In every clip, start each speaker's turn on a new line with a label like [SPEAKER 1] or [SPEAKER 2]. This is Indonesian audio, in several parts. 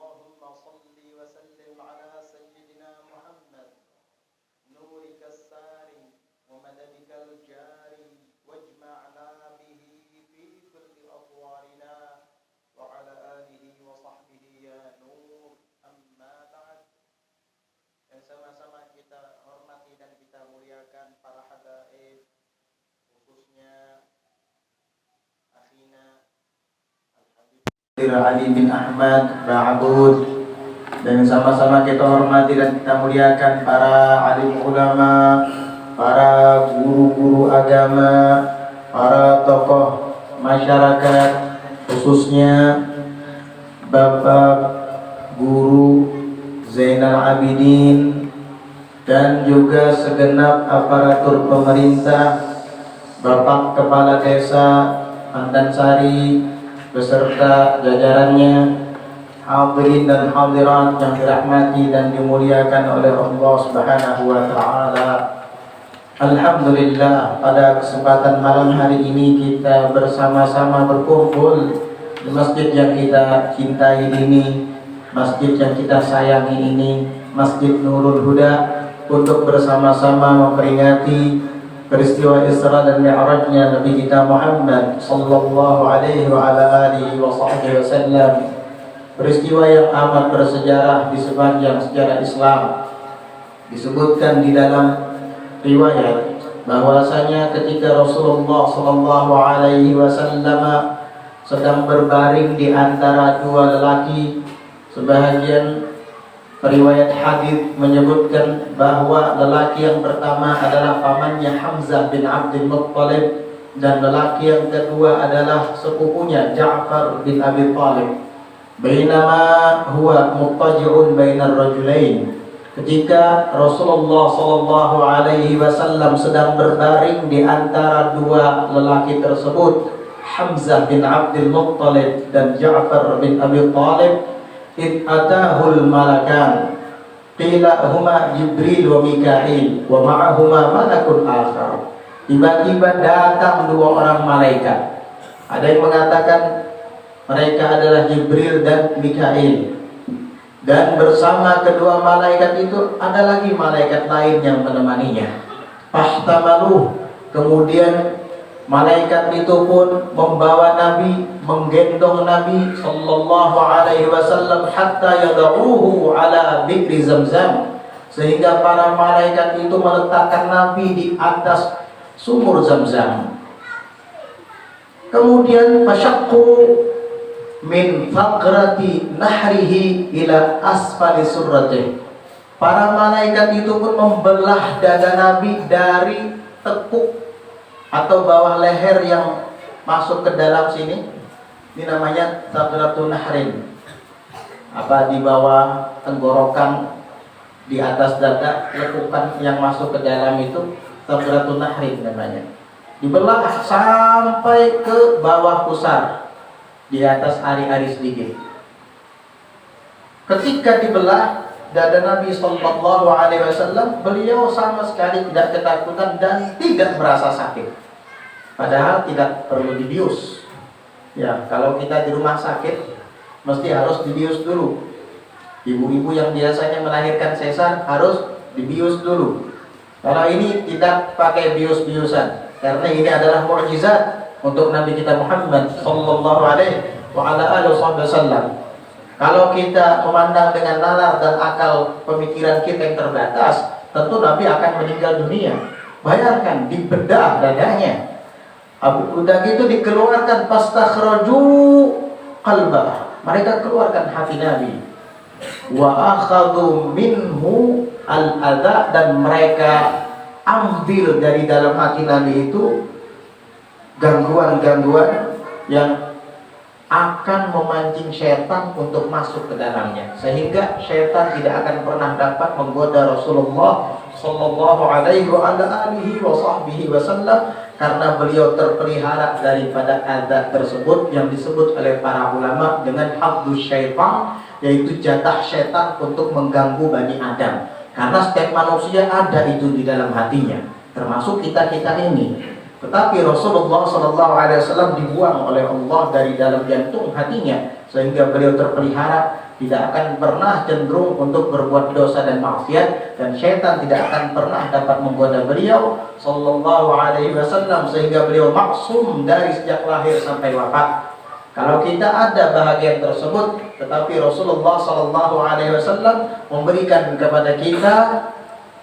[SPEAKER 1] اللهم صل وسلم على سيدنا محمد نورك الساري ومددك الجاري واجمعنا به في كل أطوارنا وعلى آله وصحبه يا نور. Amma ba'd. Dan sama-sama kita hormati dan kita muliakan para habaib, khususnya akhina Al-Habib Ali bin Ahmad Ba'abud, dan sama-sama kita hormati dan kita muliakan para alim ulama, para guru-guru agama, para tokoh masyarakat, khususnya Bapak Guru Zainal Abidin dan juga segenap aparatur pemerintah, Bapak Kepala Desa Pandansari beserta jajarannya, hadirin dan hadirat yang dirahmati dan dimuliakan oleh Allah Subhanahu wa taala. Alhamdulillah, pada kesempatan malam hari ini kita bersama-sama berkumpul di masjid yang kita cintai ini, masjid yang kita sayangi ini, Masjid Nurul Huda, untuk bersama-sama memperingati peristiwa Isra dan Mi'rajnya Nabi kita Muhammad sallallahu alaihi wa ala alihi wa sahbihi wasallam. Peristiwa yang amat bersejarah di sepanjang sejarah Islam. Disebutkan di dalam riwayat bahwasanya ketika Rasulullah sallallahu alaihi wasallam sedang berbaring di antara dua lelaki, sebahagian periwayat hadis menyebutkan bahwa lelaki yang pertama adalah pamannya Hamzah bin Abdul Muttalib, dan lelaki yang kedua adalah sepupunya Ja'far bin Abi Thalib. Bainama huwa muttaji'un bainar rajulain, ketika Rasulullah sallallahu alaihi wasallam sedang berbaring di antara dua lelaki tersebut, Hamzah bin Abdul Muttalib dan Ja'far bin Abi Thalib, id atahul malakan qila huma Jibril wa Mikail wa ma'ahuma malakun akhar. Tiba-tiba datang dua orang malaikat. Ada yang mengatakan mereka adalah Jibril dan Mikail, dan bersama kedua malaikat itu ada lagi malaikat lain yang menemaninya. Fahtamaluh, kemudian malaikat itu pun membawa Nabi, menggendong Nabi sallallahu alaihi wasallam hatta yad'uhu ala bikri Zamzam, sehingga para malaikat itu meletakkan Nabi di atas sumur Zamzam. Kemudian fasyaqqu min faqrati nahrihi ila asfali surratih. Para malaikat itu pun membelah dada Nabi dari tekuk atau bawah leher yang masuk ke dalam sini. Ini namanya faqratun nahrin. Apa di bawah tenggorokan, di atas dada, lekukan yang masuk ke dalam itu faqratun nahrin namanya. Dibelah sampai ke bawah pusar, di atas ari-ari sedikit. Ketika dibelah dada Nabi sallallahu alaihi wasallam, beliau sama sekali tidak ketakutan dan tidak merasa sakit. Padahal tidak perlu dibius. Ya, kalau kita di rumah sakit mesti harus dibius dulu. Ibu-ibu yang biasanya melahirkan sesar harus dibius dulu. Kalau ini tidak pakai bius-biusan, karena ini adalah mukjizat untuk Nabi kita Muhammad sallallahu alaihi wasallam. Kalau kita memandang dengan nalar dan akal pemikiran kita yang terbatas, tentu Nabi akan meninggal dunia. Bayangkan, dibedah dadanya. Udah gitu dikeluarkan pastakhraju qalbah. Mereka keluarkan hati Nabi. Wa akhadhu minhu al-adha, dan mereka ambil dari dalam hati Nabi itu gangguan-gangguan yang akan memancing syaitan untuk masuk ke dalamnya, sehingga syaitan tidak akan pernah dapat menggoda Rasulullah sallallahu alaihi wasallam, karena beliau terpelihara daripada adab tersebut yang disebut oleh para ulama dengan habdus syaitan, yaitu jatah syaitan untuk mengganggu Bani Adam. Karena setiap manusia ada itu di dalam hatinya, termasuk kita-kita ini. Tetapi Rasulullah SAW dibuang oleh Allah dari dalam jantung hatinya, sehingga beliau terpelihara tidak akan pernah cenderung untuk berbuat dosa dan maksiat, dan syaitan tidak akan pernah dapat menggoda beliau sallallahu alaihi wasallam sehingga beliau maksum dari sejak lahir sampai wafat. Kalau kita ada bahagian tersebut, tetapi Rasulullah sallallahu alaihi wasallam memberikan kepada kita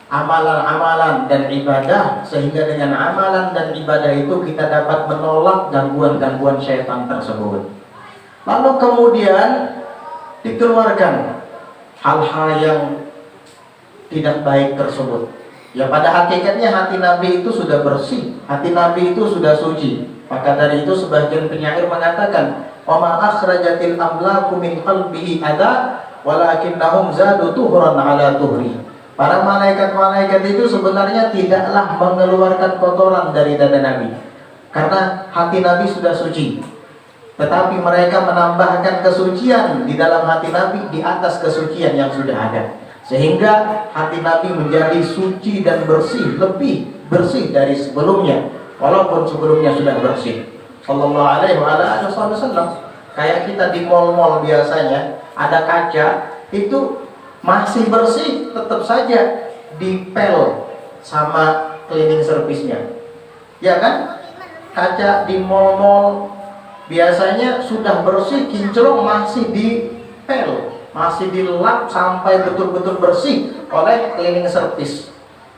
[SPEAKER 1] amalan-amalan dan ibadah, sehingga dengan amalan dan ibadah itu kita dapat menolak gangguan-gangguan syaitan tersebut. Lalu kemudian dikeluarkan hal-hal yang tidak baik tersebut. Ya, pada hakikatnya hati Nabi itu sudah bersih, hati Nabi itu sudah suci. Maka dari itu sebagian penyair mengatakan, "Wa ma akhrajatil amlaku min qalbihi adha, walakinnahum zadu tuhran ala tuhri." Para malaikat-malaikat itu sebenarnya tidaklah mengeluarkan kotoran dari dada Nabi, karena hati Nabi sudah suci. Tetapi mereka menambahkan kesucian di dalam hati Nabi di atas kesucian yang sudah ada, sehingga hati Nabi menjadi suci dan bersih, lebih bersih dari sebelumnya, walaupun sebelumnya sudah bersih. Sallallahu alaihi wasallam. Kayak kita di mall-mall biasanya ada kaca, itu masih bersih, tetap saja dipel sama cleaning service-nya, ya kan? Kaca di mall-mall biasanya sudah bersih, kinclong, masih dipel, masih dilap sampai betul-betul bersih oleh cleaning service,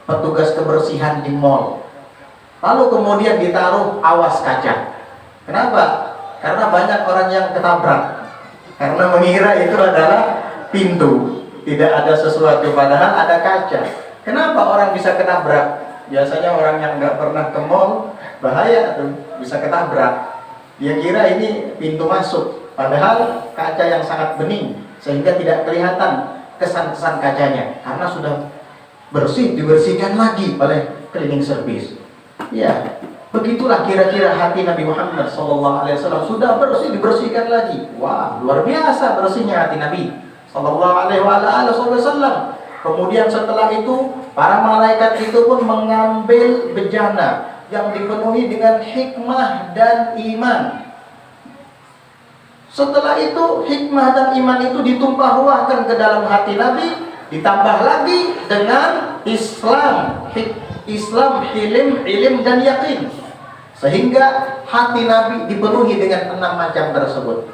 [SPEAKER 1] petugas kebersihan di mall. Lalu kemudian ditaruh awas kaca. Kenapa? Karena banyak orang yang ketabrak karena mengira itu adalah pintu, tidak ada sesuatu, padahal ada kaca. Kenapa orang bisa ketabrak? Biasanya orang yang nggak pernah ke mall, bahaya tuh, bisa ketabrak. Dia kira ini pintu masuk, padahal kaca yang sangat bening, sehingga tidak kelihatan kesan-kesan kacanya, karena sudah bersih, dibersihkan lagi oleh cleaning service. Ya, begitulah kira-kira hati Nabi Muhammad SAW, sudah bersih, dibersihkan lagi. Wah, luar biasa bersihnya hati Nabi Sallallahu alaihi wasallam. Kemudian setelah itu para malaikat itu pun mengambil bejana yang dipenuhi dengan hikmah dan iman. Setelah itu hikmah dan iman itu ditumpah ruahkan ke dalam hati Nabi, ditambah lagi dengan Islam, hilm, ilim dan yakin, sehingga hati Nabi dipenuhi dengan 6 macam tersebut: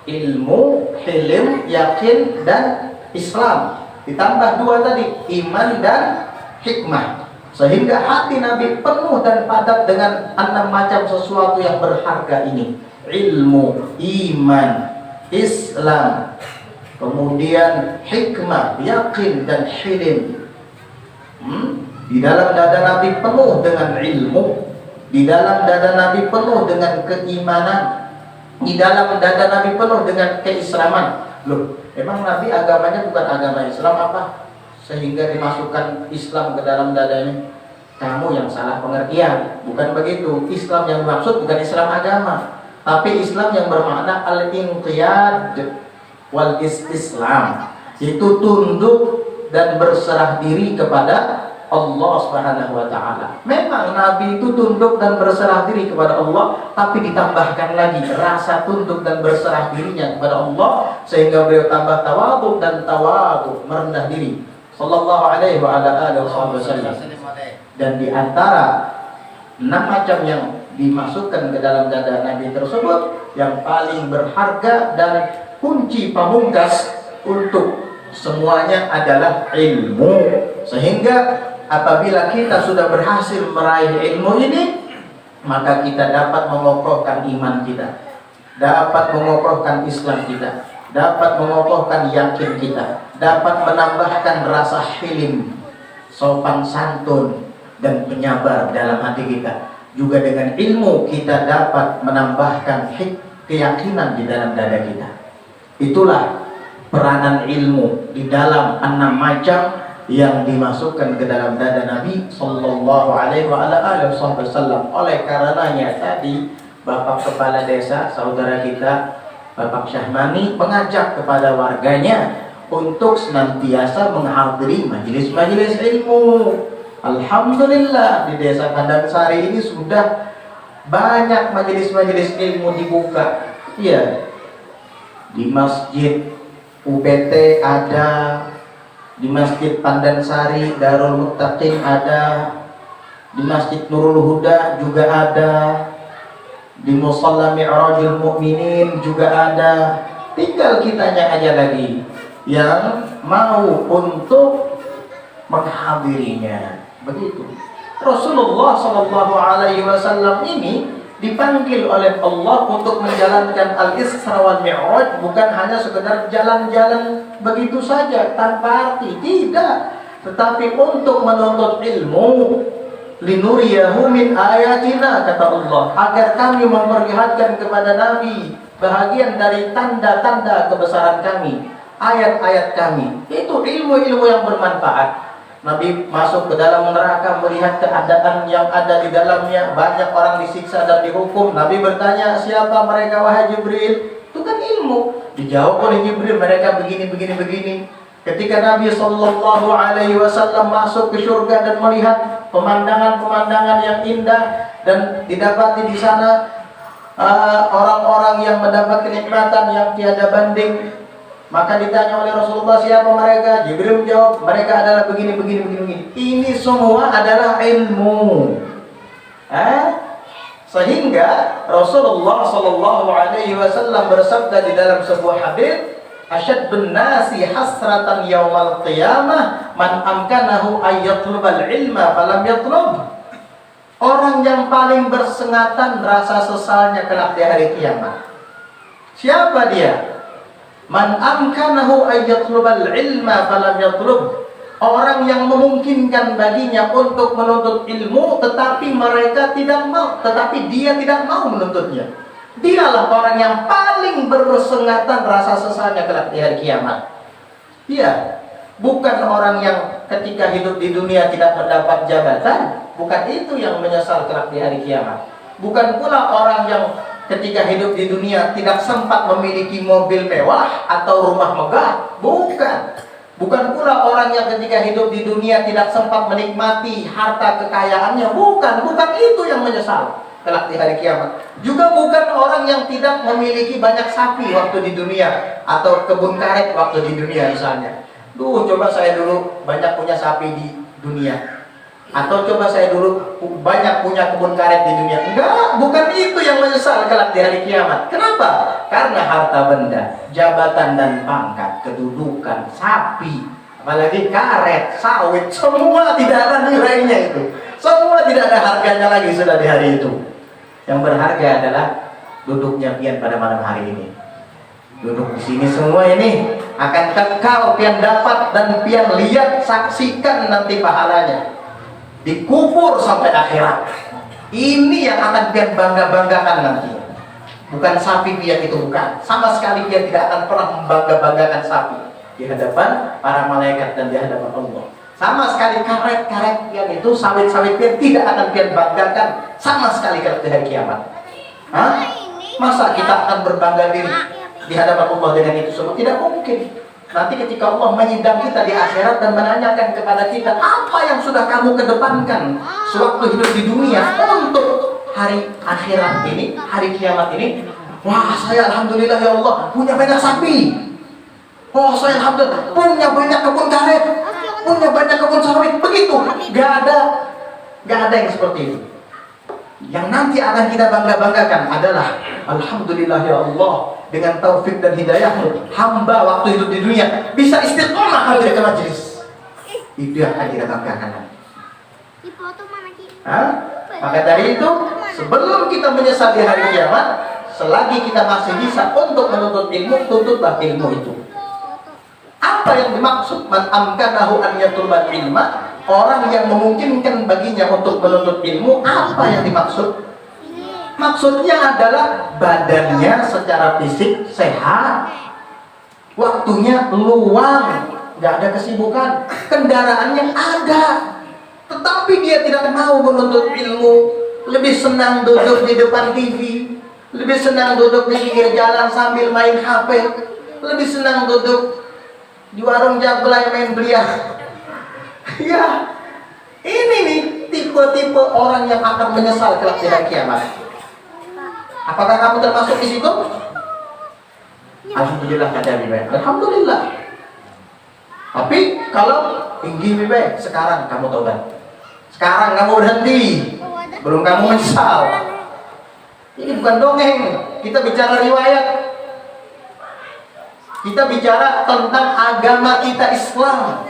[SPEAKER 1] ilmu, hilm, yakin, dan Islam. Ditambah 2 tadi, iman dan hikmah, sehingga hati Nabi penuh dan padat dengan 6 macam sesuatu yang berharga ini: ilmu, iman, Islam, kemudian hikmah, yakin, dan hilm. Di dalam dada Nabi penuh dengan ilmu, di dalam dada Nabi penuh dengan keimanan, di dalam dada Nabi penuh dengan keislaman. Loh, emang Nabi agamanya bukan agama Islam apa? Sehingga dimasukkan Islam ke dalam dadanya? Kamu yang salah pengertian. Bukan begitu. Islam yang dimaksud bukan Islam agama, tapi Islam yang bermakna al-inqiyad wal istislam. Itu tunduk dan berserah diri kepada Allah Subhanahu wa taala. Memang Nabi itu tunduk dan berserah diri kepada Allah, tapi ditambahkan lagi rasa tunduk dan berserah dirinya kepada Allah, sehingga beliau tambah tawadhu dan merendah diri. Sallallahu alaihi wasallam. Dan di antara 6 macam yang dimasukkan ke dalam dada Nabi tersebut, yang paling berharga dan kunci pamungkas untuk semuanya adalah ilmu. Sehingga apabila kita sudah berhasil meraih ilmu ini, maka kita dapat mengokohkan iman kita, dapat mengokohkan Islam kita, dapat mengokohkan yakin kita, dapat menambahkan rasa hilim, sopan santun, dan penyabar dalam hati kita. Juga dengan ilmu kita dapat menambahkan keyakinan di dalam dada kita. Itulah peranan ilmu di dalam 6 macam yang dimasukkan ke dalam dada Nabi Sallallahu alaihi wasallam. Oleh karenanya tadi Bapak Kepala Desa, saudara kita Bapak Syahmani, mengajak kepada warganya untuk senantiasa menghadiri majelis-majelis ilmu. Alhamdulillah, di Desa Kandang Sari ini sudah banyak majelis-majelis ilmu dibuka. Iya, di masjid, UPT ada, di Masjid Pandansari Darul Muttaqin ada, di Masjid Nurul Huda juga ada, di Musalla Mi'rajul Mukminin juga ada. Tinggal kitanya aja lagi yang mau untuk menghadirinya. Begitu. Rasulullah Shallallahu Alaihi Wasallam ini dipanggil oleh Allah untuk menjalankan Al-Isra wal Mi'raj, bukan hanya sekedar jalan-jalan begitu saja tanpa arti, tidak, tetapi untuk menuntut ilmu. Linuriyahu min ayatina, kata Allah, agar kami memperlihatkan kepada Nabi bahagian dari tanda-tanda kebesaran kami, ayat-ayat kami. Itu ilmu-ilmu yang bermanfaat. Nabi masuk ke dalam neraka, melihat keadaan yang ada di dalamnya, banyak orang disiksa dan dihukum. Nabi bertanya, siapa mereka wahai Jibril? Itu kan ilmu. Dijawab oleh Jibril, mereka begini, begini, begini. Ketika Nabi Shallallahu Alaihi Wasallam masuk ke surga dan melihat pemandangan-pemandangan yang indah, dan didapati di sana orang-orang yang mendapat kenikmatan yang tiada banding, maka ditanya oleh Rasulullah, siapa mereka? Jibril menjawab, mereka adalah begini, begini, begini, begini. Ini semua adalah ilmu. Sehingga Rasulullah Shallallahu Alaihi Wasallam bersabda di dalam sebuah hadis, asyadun nasi hasratan yaumal qiyamah man amkanahu ayyatlubal ilma falam yatlub. Orang yang paling bersengatan rasa sesalnya kelak di hari kiamat. Siapa dia? Man amkanahu ayyatlubal ilma falam yatlub. Orang yang memungkinkan baginya untuk menuntut ilmu, tetapi mereka tidak mau, tetapi dia tidak mau menuntutnya. Dialah orang yang paling bersengatan rasa sesalnya kelak di hari kiamat. Dia bukan orang yang ketika hidup di dunia tidak mendapat jabatan, bukan itu yang menyesal kelak di hari kiamat. Bukan pula orang yang ketika hidup di dunia tidak sempat memiliki mobil mewah atau rumah megah, bukan. Bukan pula orang yang ketika hidup di dunia tidak sempat menikmati harta kekayaannya, bukan itu yang menyesal kelak di hari kiamat. Juga bukan orang yang tidak memiliki banyak sapi waktu di dunia, atau kebun karet waktu di dunia misalnya. Coba saya dulu banyak punya sapi di dunia, atau coba saya dulu banyak punya kebun karet di dunia. Enggak, bukan itu yang menyesal kelak di hari kiamat. Kenapa? Karena harta benda, jabatan dan pangkat, kedudukan, sapi, apalagi karet, sawit, semua tidak ada nilainya itu. Semua tidak ada harganya lagi sudah di hari itu. Yang berharga adalah duduknya pian pada malam hari ini. Duduk di sini semua ini akan kekal, pian dapat dan pian lihat, saksikan nanti pahalanya. Dikubur sampai akhirat. Ini yang akan pian bangga-banggakan nanti. Bukan sapi pian itu, bukan. Sama sekali pian tidak akan pernah membangga-banggakan sapi di hadapan para malaikat dan di hadapan Allah. Sama sekali karet-karet pian itu, sawit-sawit pian tidak akan pian banggakan sama sekali kalau di hari kiamat. Masa kita akan berbangga diri di hadapan Allah dengan itu semua? Tidak mungkin. Nanti ketika Allah menyidang kita di akhirat dan menanyakan kepada kita, apa yang sudah kamu kedepankan sewaktu hidup di dunia untuk hari akhirat ini, hari kiamat ini? Wah, saya alhamdulillah ya Allah punya banyak sapi. Oh, saya alhamdulillah punya banyak kebun karet, punya banyak kebun sawit. Begitu. Gak ada yang seperti itu. Yang nanti akan kita bangga-banggakan adalah alhamdulillah ya Allah, dengan taufik dan hidayahmu, hamba waktu hidup di dunia bisa istiqomah hadir ke majelis. Itu yang akan kita banggakan. Maka dari itu, sebelum kita menyesal di hari kiamat, selagi kita masih bisa untuk menuntut ilmu, tuntutlah ilmu itu. Apa yang dimaksud man amkanahu an yatlubal ilma? Orang yang memungkinkan baginya untuk menuntut ilmu, apa yang dimaksud? Maksudnya adalah badannya secara fisik sehat, waktunya luang, nggak ada kesibukan, kendaraannya ada, tetapi dia tidak mau menuntut ilmu, lebih senang duduk di depan TV, lebih senang duduk di pinggir jalan sambil main HP, lebih senang duduk di warung jablay main beliau. Ya, ini nih tipe-tipe orang yang akan menyesal kelak di hari kiamat. Apakah kamu termasuk di situ? Alhamdulillah kada baik. Alhamdulillah. Tapi kalau tinggi baik, sekarang kamu tobat. Sekarang kamu berhenti. Belum kamu menyesal. Ini bukan dongeng. Kita bicara riwayat. Kita bicara tentang agama kita Islam.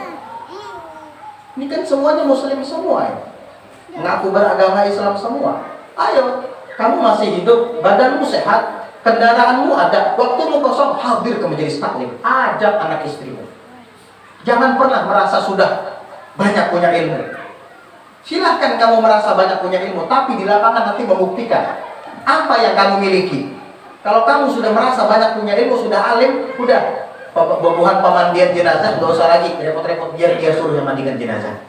[SPEAKER 1] Ini kan semuanya muslim semua ya. Mengaku beragama Islam semua. Ayo, kamu masih hidup, badanmu sehat, kendaraanmu ada, waktumu kosong, hadir ke majelis taklim, ajak anak istrimu. Jangan pernah merasa sudah banyak punya ilmu. Silahkan kamu merasa banyak punya ilmu, tapi di lapangan nanti membuktikan apa yang kamu miliki. Kalau kamu sudah merasa banyak punya ilmu, sudah alim, udah bubuhan pemandian jenazah, nggak usah lagi repot-repot, biar dia suruh yang mandikan jenazah.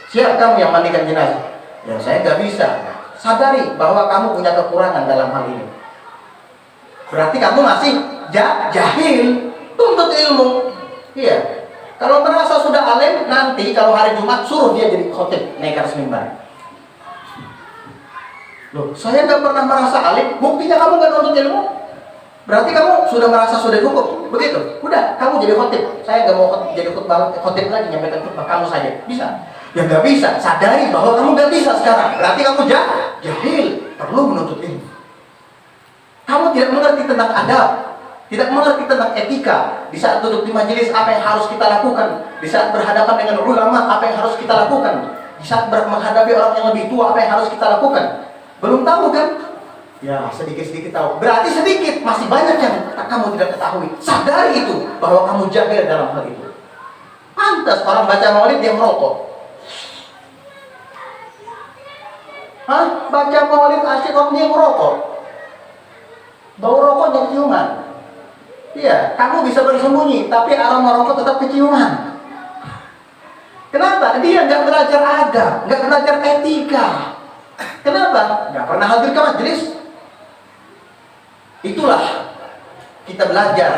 [SPEAKER 1] Siap kamu yang mandikan jenazah? Ya saya nggak bisa. Sadari bahwa kamu punya kekurangan dalam hal ini. Berarti kamu masih jahil, tuntut ilmu. Iya. Kalau merasa sudah alim, nanti kalau hari Jumat suruh dia jadi khotib naik atas mimbar. Loh, saya nggak pernah merasa alim, buktinya kamu nggak nuntut ilmu. Berarti kamu sudah merasa sudah cukup, begitu? Udah, kamu jadi khotib. Saya nggak mau jadi khotib lagi, nyampaikan khutbah, kamu saja. Bisa? Ya nggak bisa. Sadari bahwa kamu nggak bisa sekarang. Berarti kamu jahil, perlu menuntut ilmu. Kamu tidak mengerti tentang adab, tidak mengerti tentang etika. Di saat duduk di majelis, apa yang harus kita lakukan? Di saat berhadapan dengan ulama, apa yang harus kita lakukan? Di saat menghadapi orang yang lebih tua, apa yang harus kita lakukan? Belum tahu kan? Ya, sedikit-sedikit tahu. Berarti sedikit, masih banyak yang kamu tidak ketahui. Sadari itu, bahwa kamu jahil dalam hal itu. Pantas orang baca maulid dia merokok. Hah? Baca maulid asyik orang dia merokok. Bau rokok jadi ciuman. Iya, kamu bisa bersembunyi, tapi aroma rokok tetap keciuman. Kenapa? Dia nggak belajar adab, nggak belajar etika. Kenapa? Nggak pernah hadir ke majelis. Itulah kita belajar.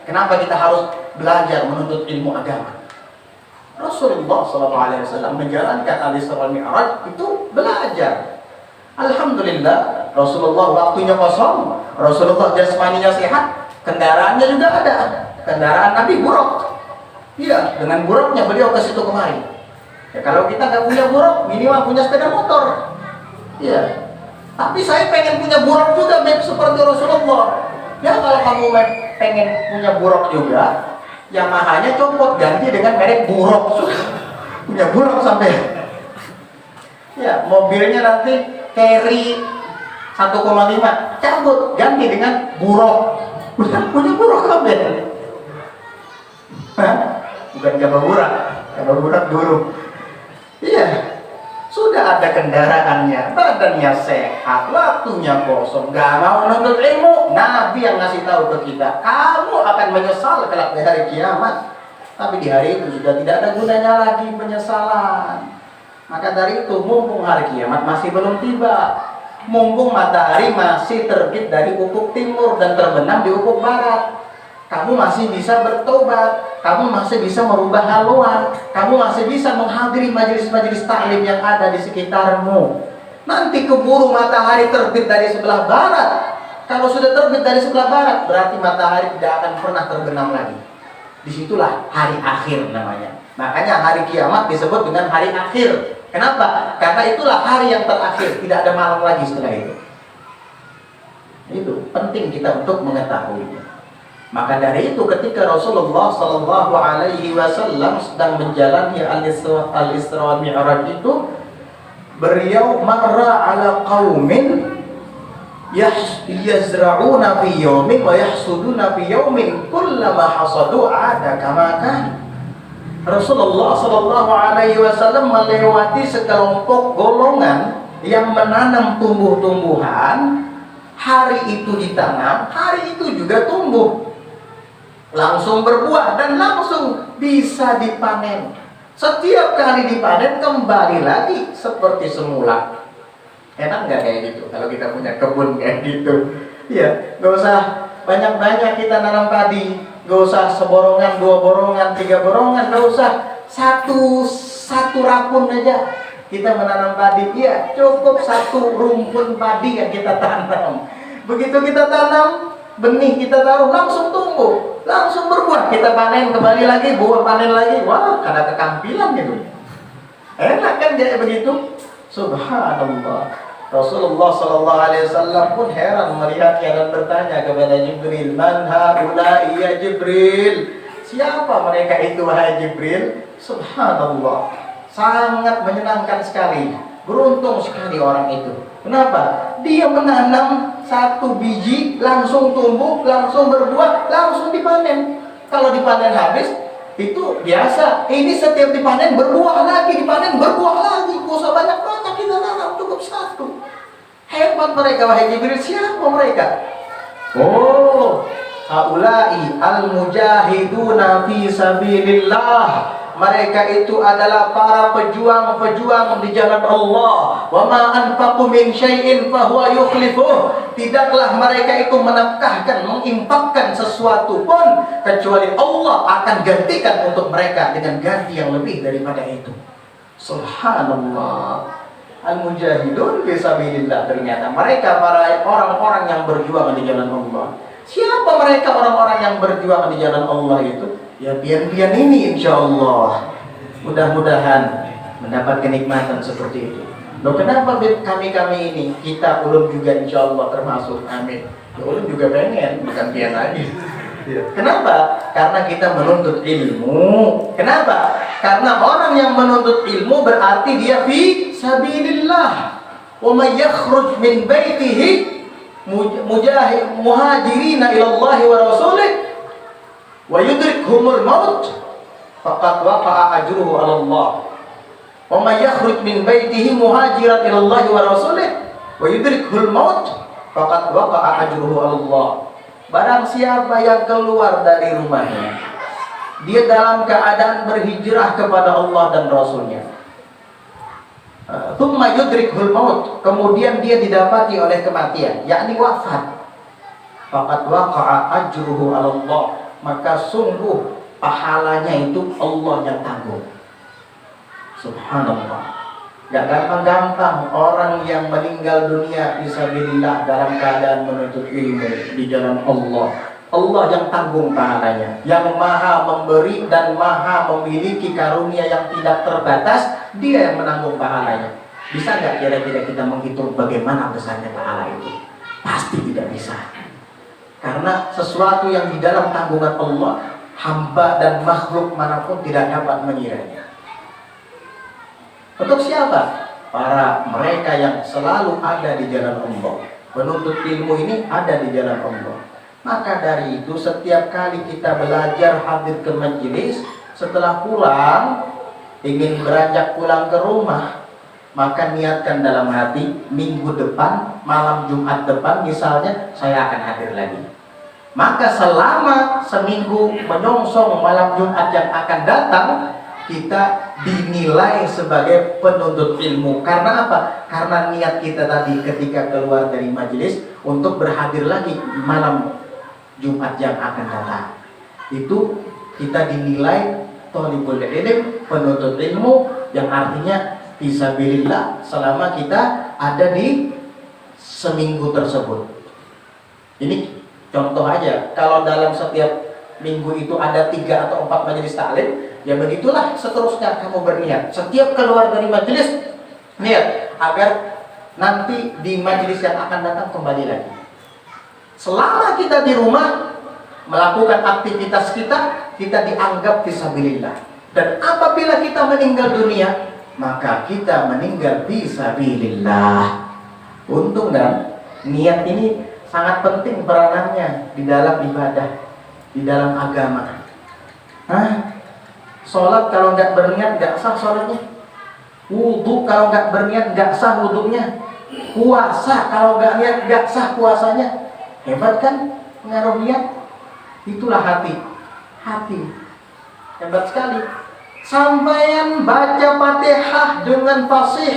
[SPEAKER 1] Kenapa kita harus belajar menuntut ilmu agama? Rasulullah SAW menjalankan al-Isra wal Mi'raj itu belajar. Alhamdulillah, Rasulullah waktunya kosong, Rasulullah jasmaninya sehat, kendaraannya juga ada. Kendaraan Nabi buruk. Iya, dengan buruknya beliau ke situ kemari. Ya, kalau kita nggak punya buruk, minimal punya sepeda motor. Iya. Tapi saya pengen punya buruk juga, seperti Rasulullah. Ya kalau kamu pengen punya buruk juga, Yamaha-nya copot, ganti dengan merek buruk. Punya buruk sampai. Ya, mobilnya nanti carry 1,5, cabut, ganti dengan buruk. Punya buruk sampai. Bukan kapal burak buruk. Iya. Sudah ada kendaraannya, badannya sehat, waktunya kosong, gak mau menuntut ilmu. Nabi yang ngasih tahu ke kita, kamu akan menyesal kelak di hari kiamat. Tapi di hari itu sudah tidak ada gunanya lagi penyesalan. Maka dari itu, mumpung hari kiamat masih belum tiba, mumpung matahari masih terbit dari ufuk timur dan terbenam di ufuk barat, kamu masih bisa bertobat, kamu masih bisa merubah haluan, kamu masih bisa menghadiri majelis-majelis taklim yang ada di sekitarmu. Nanti keburu matahari terbit dari sebelah barat. Kalau sudah terbit dari sebelah barat, berarti matahari tidak akan pernah terbenam lagi. Disitulah hari akhir namanya. Makanya hari kiamat disebut dengan hari akhir. Kenapa? Karena itulah hari yang terakhir, tidak ada malam lagi setelah itu. Itu penting kita untuk mengetahuinya. Maka dari itu ketika Rasulullah Sallallahu Alaihi Wasallam sedang menjalani al-Isra wal Mi'raj itu, beliau marra ala qaumin yazra'una fi yawmin wa yahsuduna fi yawmin kullama hasadu ada kama kan. Rasulullah Sallallahu Alaihi Wasallam melewati sekelompok golongan yang menanam tumbuh-tumbuhan. Hari itu ditanam, hari itu juga tumbuh, langsung berbuah dan langsung bisa dipanen. Setiap kali dipanen kembali lagi seperti semula. Enak nggak kayak gitu? Kalau kita punya kebun kayak gitu, iya, nggak usah banyak-banyak kita nanam padi, nggak usah seborongan, 2 borongan, 3 borongan, nggak usah satu rakun aja kita menanam padi. Iya, cukup 1 rumpun padi yang kita tanam. Begitu kita tanam, benih kita taruh langsung tumbuh, langsung berbuah, kita panen kembali lagi, buah panen lagi. Wah, karena kekampilan gitu. Enak kan kayak begitu? Subhanallah. Rasulullah Sallallahu Alaihi Wasallam pun heran melihatnya dan bertanya kepada Jibril, "Man haula'i ya Jibril?" Siapa mereka itu wahai Jibril? Subhanallah. Sangat menyenangkan sekali. Beruntung sekali orang itu. Kenapa? Dia menanam satu biji, langsung tumbuh, langsung berbuah, langsung dipanen. Kalau dipanen habis, itu biasa. Ini setiap dipanen berbuah lagi, dipanen berbuah lagi. Gak usah banyak-banyak, kita tanam cukup satu. Hebat mereka wahai Jibril. Siapa mereka? Oh, haula'i al-mujahiduna fi sabilillah. Mereka itu adalah para pejuang-pejuang di jalan Allah. Wa ma anfaqu min syai'in fa huwa yukhlifuh. Tidaklah mereka itu menafkahkan, menginfakkan sesuatu pun kecuali Allah akan gantikan untuk mereka dengan ganti yang lebih daripada itu. Subhanallah. Al-mujahidun fi sabilillah, ternyata mereka para orang-orang yang berjuang di jalan Allah. Siapa mereka orang-orang yang berjuang di jalan Allah itu? Ya pian-pian ini insya Allah. Mudah-mudahan mendapat kenikmatan seperti itu. Loh kenapa kami ini, kita ulun juga insya Allah termasuk, amin. Ya, ulun juga pengen, bukan pian lagi. Kenapa? Karena kita menuntut ilmu. Kenapa? Karena orang yang menuntut ilmu berarti dia fi sabilillah. Wa may yakhruj min baitihi muhajirina ila Allah wa rasulih wa yudrikhumul maut faqad waqa'a ajruhu 'ala Allah. Wa may yakhruj min baitihi muhajiran ila Allah wa rasulih wa yudrikhul maut faqad waqa'a ajruhu 'ala Allah. Barang siapa yang keluar dari rumahnya, dia dalam keadaan berhijrah kepada Allah dan Rasulnya, thumma yudrikhul maut, kemudian dia didapati oleh kematian, yakni wafat, faqad waqa'a ajruhu 'ala Allah, maka sungguh pahalanya itu Allah yang tanggung. Subhanallah. Gak gampang-gampang orang yang meninggal dunia fisabilillah dalam keadaan menuntut ilmu di jalan Allah. Allah yang tanggung pahalanya, yang maha memberi dan maha memiliki karunia yang tidak terbatas. Dia yang menanggung pahalanya. Bisa nggak kira-kira kita menghitung bagaimana besarnya pahala itu? Pasti tidak bisa. Karena sesuatu yang di dalam tanggungan Allah, hamba dan makhluk manapun tidak dapat mengiranya. Untuk siapa? Para mereka yang selalu ada di jalan Allah. Penuntut ilmu ini ada di jalan Allah. Maka dari itu setiap kali kita belajar hadir ke majelis, setelah pulang, ingin beranjak pulang ke rumah, maka niatkan dalam hati, minggu depan, malam Jumat depan misalnya, saya akan hadir lagi. Maka selama seminggu menyongsong malam Jumat yang akan datang, kita dinilai sebagai penuntut ilmu. Karena apa? Karena niat kita tadi ketika keluar dari majelis untuk berhadir lagi malam Jumat yang akan datang. Itu kita dinilai thalibul ilm, penuntut ilmu, yang artinya fisabilillah selama kita ada di seminggu tersebut. Ini contoh aja, kalau dalam setiap minggu itu ada 3 atau 4 majelis taklim, ya begitulah seterusnya kamu berniat. Setiap keluar dari majelis, niat agar nanti di majelis yang akan datang kembali lagi. Selama kita di rumah melakukan aktivitas kita, kita dianggap fisabilillah. Dan apabila kita meninggal dunia, maka kita meninggal fisabilillah. Untung kan? Niat ini sangat penting peranannya di dalam ibadah, di dalam agama. Sholat kalau nggak berniat nggak sah sholatnya. Wudhu kalau nggak berniat nggak sah wudhunya. Puasa kalau nggak niat nggak sah puasanya. Hebat kan pengaruh niat? Itulah hati. Hebat sekali. Sampaian baca Fatihah dengan fasih,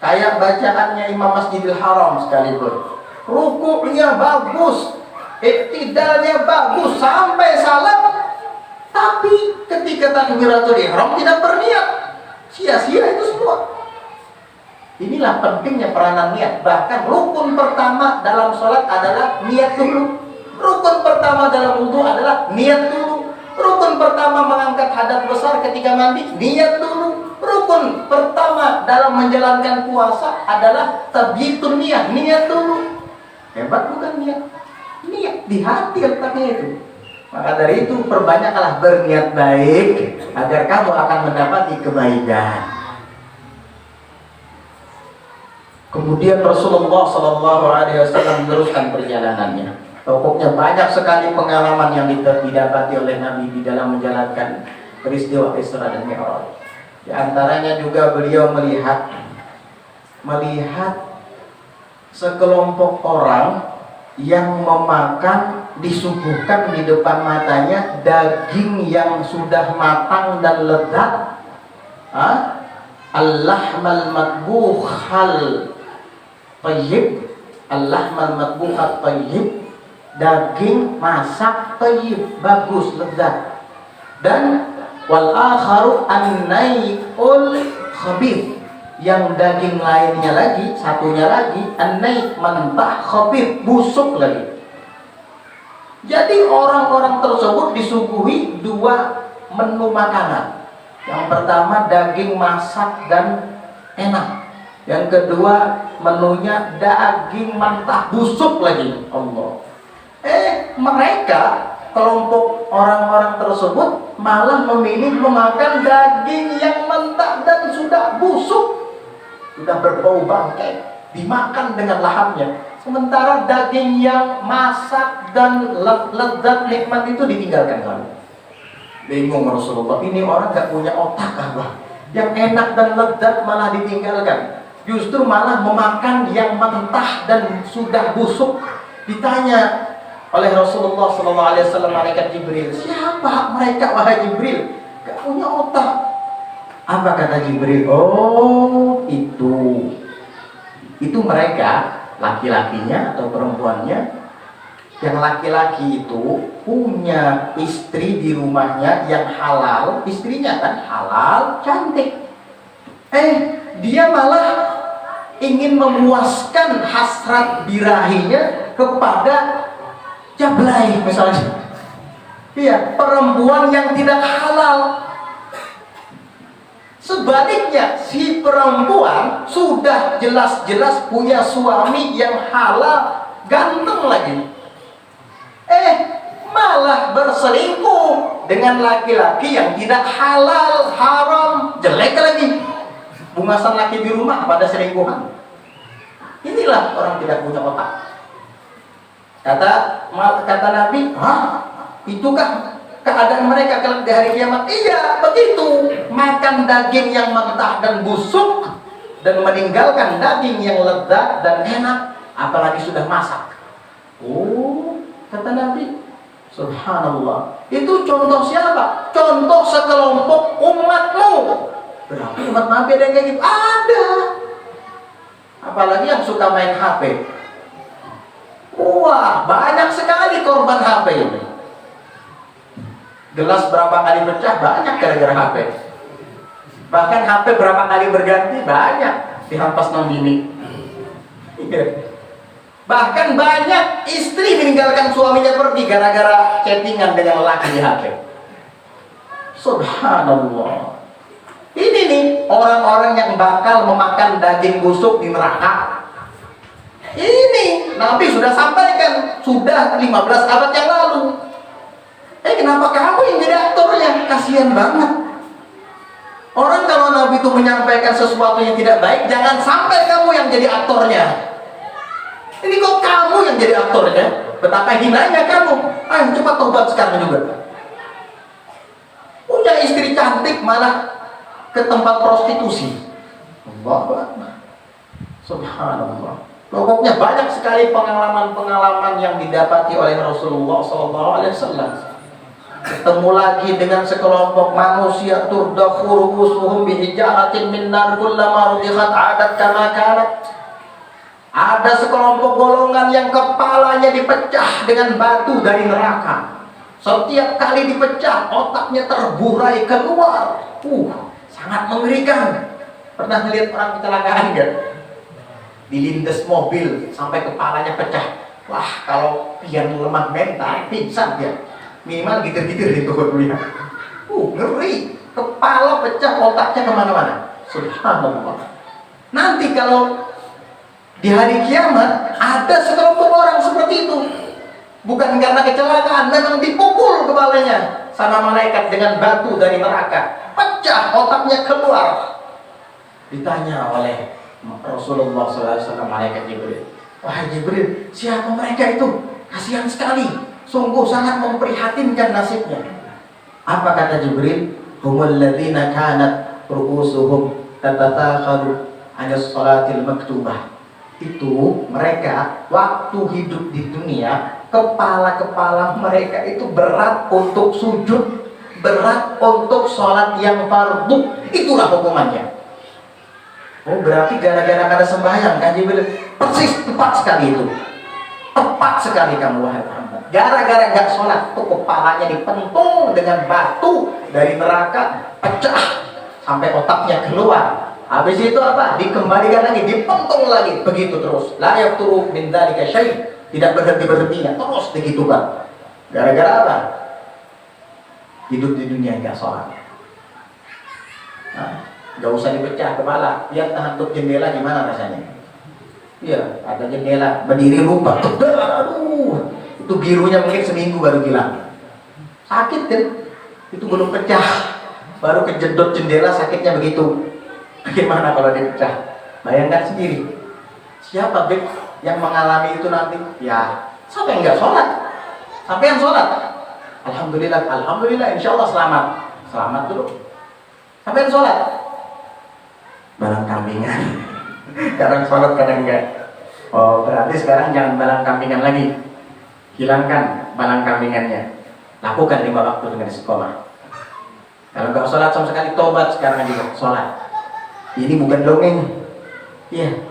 [SPEAKER 1] kayak bacaannya Imam Masjidil Haram sekalipun. Rukuknya bagus, iktidalnya bagus sampai salam, tapi ketika takbiratul ihram tidak berniat, sia-sia itu semua. Inilah pentingnya peranan niat. Bahkan rukun pertama dalam sholat adalah niat dulu. Rukun pertama dalam wudu adalah niat dulu. Rukun pertama mengangkat hadas besar ketika mandi, niat dulu. Rukun pertama dalam menjalankan puasa adalah tabyitun niat, niat dulu. Hebat bukan niat? Niat di hati letaknya itu. Maka dari itu perbanyaklah berniat baik agar kamu akan mendapati kebaikan. Kemudian Rasulullah SAW meneruskan perjalanannya. Pokoknya banyak sekali pengalaman yang didapati oleh Nabi di dalam menjalankan peristiwa Isra dan Mi'raj. Di antaranya juga beliau melihat sekelompok orang yang memakan, disuguhkan di depan matanya daging yang sudah matang dan lezat. Al-lahmal matbukhal tayyib, al-lahmal matbukhal tayyib, daging masak tayyib, bagus, lezat. Dan wal akharu an-nai'ul khabith, yang daging lainnya lagi, satunya lagi an-nai' mentah khabith, busuk lagi. Jadi orang-orang tersebut disuguhi dua menu makanan. Yang pertama daging masak dan enak. Yang kedua menunya daging mentah busuk lagi. Allah. Mereka kelompok orang-orang tersebut malah memilih memakan daging yang mentah dan sudah busuk, sudah berbau bangkai, dimakan dengan lahapnya. Sementara daging yang masak dan lezat nikmat itu ditinggalkan kami. Bingung Rasulullah, ini orang gak punya otak apa? Yang enak dan lezat malah ditinggalkan. Justru malah memakan yang mentah dan sudah busuk. Ditanya oleh Rasulullah SAW, malaikat Jibril, siapa mereka wahai Jibril? Gak punya otak. Apa kata Jibril? Oh, itu mereka, laki-lakinya atau perempuannya. Yang laki-laki itu punya istri di rumahnya yang halal, istrinya kan halal, cantik. Dia malah ingin memuaskan hasrat birahinya kepada jablay misalnya. Iya, perempuan yang tidak halal. Sebaliknya, si perempuan sudah jelas-jelas punya suami yang halal, ganteng lagi. Malah berselingkuh dengan laki-laki yang tidak halal, haram, jelek lagi. Bungasan laki di rumah pada selingkuhan. Inilah orang tidak punya otak. Kata Nabi, itukah keadaan mereka kelak di hari kiamat? Iya, begitu. Makan daging yang mentah dan busuk dan meninggalkan daging yang lezat dan enak, apalagi sudah masak. Oh, kata Nabi, subhanallah. Itu contoh siapa? Contoh sekelompok umatmu. Berarti umat Nabi ada yang kayak gitu? Ada. Apalagi yang suka main HP. Wah, banyak sekali korban HP ini. Gelas berapa kali pecah, banyak gara-gara HP. Bahkan HP berapa kali berganti, banyak dihampas non bini. Bahkan banyak istri meninggalkan suaminya pergi gara-gara chattingan dengan laki di HP. Subhanallah. Ini nih orang-orang yang bakal memakan daging busuk di neraka. Ini Nabi sudah sampaikan, sudah 15 abad yang lalu. Kenapa kamu yang jadi aktornya? Kasihan banget. Orang kalau Nabi itu menyampaikan sesuatu yang tidak baik, jangan sampai kamu yang jadi aktornya. Ini kok kamu yang jadi aktornya? Betapa hinanya kamu. Ayo cepat tobat sekarang juga. Punya istri cantik malah ke tempat prostitusi. Allahu Akbar. Subhanallah. Pokoknya banyak sekali pengalaman-pengalaman yang didapati oleh Rasulullah SAW. Ketemu lagi dengan sekelompok manusia, turdakhuru rusuhum bihijaratin min nar kullama rudikhat adat kama kanat. Ada sekelompok golongan yang kepalanya dipecah dengan batu dari neraka. Setiap kali dipecah, otaknya terburai keluar. Sangat mengerikan. Pernah melihat orang kecelakaan kan? Dilindas mobil sampai kepalanya pecah. Wah, kalau pian lemah mental, pingsan dia. Minimal gitir-gitir itu dia. Ngeri. Kepala pecah, otaknya kemana-mana. Subhanallah. Nanti kalau di hari kiamat ada sekelompok orang seperti itu. Bukan karena kecelakaan, memang dipukul kepalanya sama malaikat dengan batu dari neraka. Pecah, otaknya keluar. Ditanya oleh Rasulullah SAW, malaikat Jibril, wahai Jibril, siapa mereka itu? Kasihan sekali, sungguh sangat memprihatinkan nasibnya. Apa kata Jibril? Humul ladzina kanat ru'usuhum tatatakalu 'ala sholatil maktubah. Itu mereka waktu hidup di dunia, kepala-kepala mereka itu berat untuk sujud, berat untuk sholat yang fardu. Itulah hukumannya. Oh, berarti gara-gara kada sembahyang kan Jibril? Persis, tepat sekali itu. Tepat sekali kamu wahai Muhammad. Gara-gara gak sholat, tuh kepalanya dipentung dengan batu dari neraka, pecah sampai otaknya keluar. Habis itu apa? Dikembalikan lagi, dipentung lagi, begitu terus. La yafturu min dzalika syai'. Tidak berhenti-berhentinya, terus begitu kan. Gara-gara apa? Hidup di dunia gak sholat. Nah, gak usah dipecah kepala, lihat hantuk jendela gimana rasanya. Iya, ada jendela, berdiri lupa. Aduh, itu birunya mungkin seminggu baru hilang. Sakit kan? Itu belum pecah, baru kejedot jendela sakitnya begitu. Bagaimana kalau dipecah? Bayangkan sendiri. Siapa Beb yang mengalami itu nanti? Ya, siapa yang nggak sholat? Sampai yang sholat? Alhamdulillah, alhamdulillah, insya Allah selamat. Selamat dulu. Sampai yang sholat? Balang kambingan. Kadang sholat, kadang enggak. Oh, berarti sekarang jangan balang kambingan lagi. Hilangkan balang kambingannya. Lakukan 5 waktu dengan istiqomah. Kalau enggak sholat sama sekali, tobat sekarang juga sholat. Ini bukan dongeng. Iya,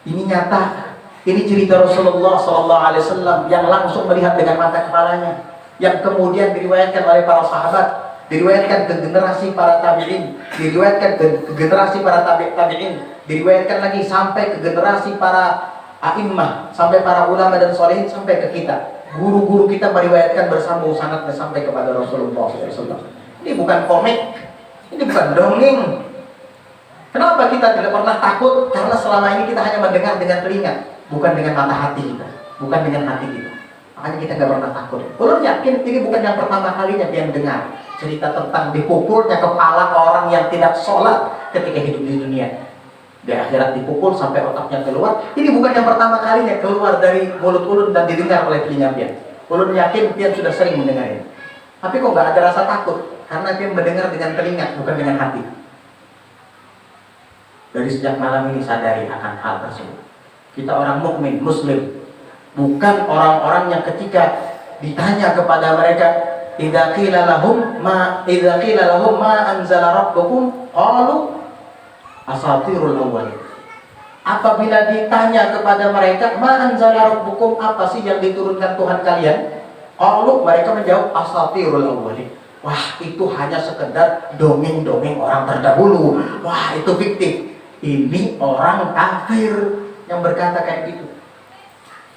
[SPEAKER 1] ini nyata. Ini cerita Rasulullah SAW yang langsung melihat dengan mata kepalanya, yang kemudian diriwayatkan oleh para sahabat, diriwayatkan ke generasi para tabi'in, diriwayatkan ke generasi para tabi'in, diriwayatkan lagi sampai ke generasi para a'immah, sampai para ulama dan solehin, sampai ke kita. Guru-guru kita meriwayatkan bersambung sanadnya sampai kepada Rasulullah SAW. Ini bukan komik, ini bukan dongeng. Kenapa kita tidak pernah takut? Karena selama ini kita hanya mendengar dengan telinga, bukan dengan mata hati kita, bukan dengan hati kita. Makanya kita nggak pernah takut. Ulun yakin ini bukan yang pertama kalinya dia dengar cerita tentang dipukulnya kepala orang yang tidak sholat ketika hidup di dunia. Di akhirat dipukul sampai otaknya keluar. Ini bukan yang pertama kalinya keluar dari mulut ulun dan didengar oleh telinga pian. Ulun yakin pian sudah sering mendengarnya. Tapi kok nggak ada rasa takut? Karena pian mendengar dengan telinga, bukan dengan hati. Dari sejak malam ini sadari akan hal tersebut. Kita orang mukmin, muslim, bukan orang-orang yang ketika ditanya kepada mereka, idza qila lahum ma anzala rabbukum qalu asatirul awwalin. Apabila ditanya kepada mereka, ma anzala rabbukum, apa sih yang diturunkan Tuhan kalian? Qalu, mereka menjawab asatirul awwalin. Wah, itu hanya sekedar dongeng-dongeng orang terdahulu. Wah, itu fiktif. Ini orang kafir yang berkata kayak gitu.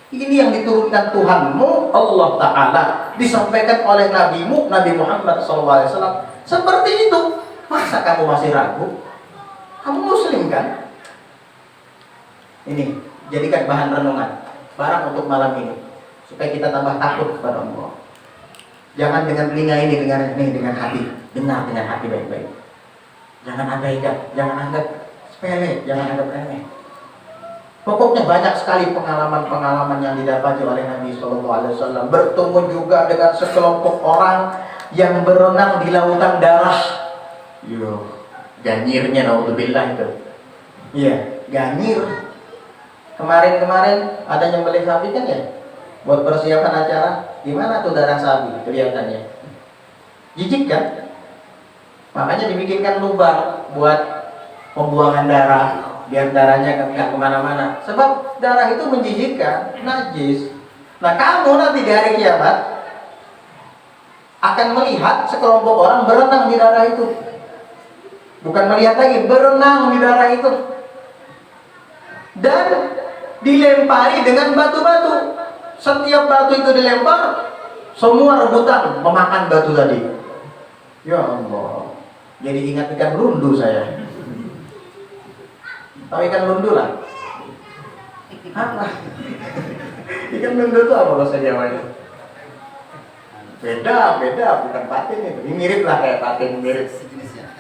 [SPEAKER 1] Ini yang diturunkan Tuhanmu Allah Ta'ala, disampaikan oleh Nabimu Nabi Muhammad SAW. Seperti itu. Masa kamu masih ragu? Kamu muslim kan? Ini jadikan bahan renungan, barang untuk malam ini, supaya kita tambah takut kepada Allah. Jangan dengan telinga ini, dengan hati. Dengar dengan hati baik-baik. Jangan abaikan, jangan anggap sepele, jangan anggap remeh. Pokoknya banyak sekali pengalaman-pengalaman yang didapati oleh Nabi SAW. Bertemu juga dengan sekelompok orang yang berenang di lautan darah. Ganyirnya, naudzubillah itu. Iya, ganyir. Kemarin ada yang beli sapi kan ya? Buat persiapan acara. Gimana tuh darah sapi kelihatannya? Jijik kan? Makanya dibikinkan lubang buat pembuangan darah, biar darahnya nggak kemana-mana. Sebab darah itu menjijikkan, najis. Nah, kamu nanti di hari kiamat akan melihat sekelompok orang berenang di darah itu. Bukan melihat lagi, berenang di darah itu. Dan dilempari dengan batu-batu. Setiap batu itu dilempar, semua rebutan memakan batu tadi. Ya Allah, jadi ingat ikan lundu saya. Tahu ikan lundu lah? Apa? Ikan lundu itu apa bahasa Jawanya? Beda, bukan patin itu. Ini mirip lah kayak patin, mirip.